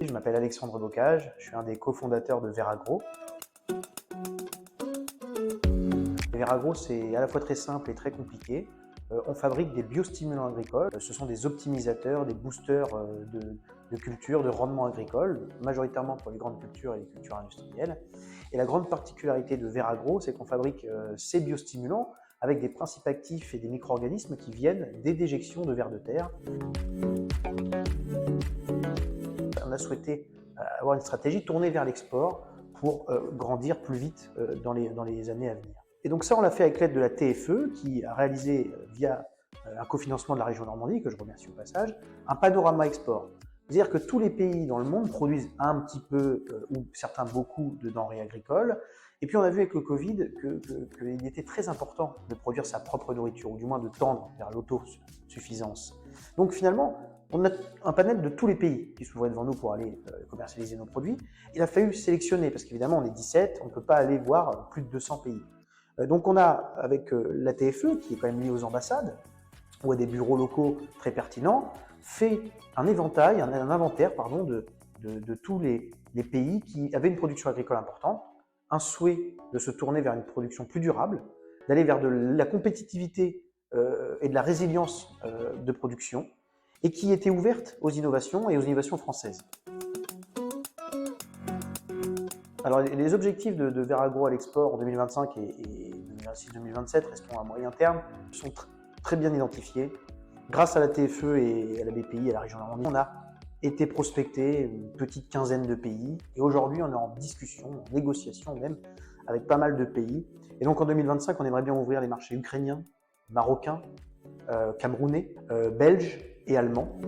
Je m'appelle Alexandre Bocage, je suis un des cofondateurs de Veragro. Veragro, c'est à la fois très simple et très compliqué. On fabrique des biostimulants agricoles. Ce sont des optimisateurs, des boosters de culture, de rendement agricole, majoritairement pour les grandes cultures et les cultures industrielles. Et la grande particularité de Veragro, c'est qu'on fabrique ces biostimulants avec des principes actifs et des micro-organismes qui viennent des déjections de vers de terre. On a souhaité avoir une stratégie tournée vers l'export pour grandir plus vite dans les années à venir. Et donc ça, on l'a fait avec l'aide de la TFE qui a réalisé via un cofinancement de la région Normandie, que je remercie au passage, un panorama export. C'est-à-dire que tous les pays dans le monde produisent un petit peu, ou certains beaucoup, de denrées agricoles. Et puis on a vu avec le Covid qu'il était très important de produire sa propre nourriture, ou du moins de tendre vers l'autosuffisance. Donc finalement, on a un panel de tous les pays qui s'ouvraient devant nous pour aller commercialiser nos produits. Il a fallu sélectionner, parce qu'évidemment on est 17, on ne peut pas aller voir plus de 200 pays. Donc on a, avec la TFE, qui est quand même liée aux ambassades, ou à des bureaux locaux très pertinents, fait un inventaire de tous les pays qui avaient une production agricole importante, un souhait de se tourner vers une production plus durable, d'aller vers de la compétitivité et de la résilience de production, et qui était ouverte aux innovations et aux innovations françaises. Alors les objectifs de Veragro à l'export en 2025 et 2026-2027, restons à moyen terme, sont très bien identifiés. Grâce à la TFE et à la BPI, à la région Normandie, on a été prospecté une petite quinzaine de pays et aujourd'hui on est en discussion, en négociation même, avec pas mal de pays. Et donc en 2025, on aimerait bien ouvrir les marchés ukrainiens, marocains, camerounais, belges et allemands.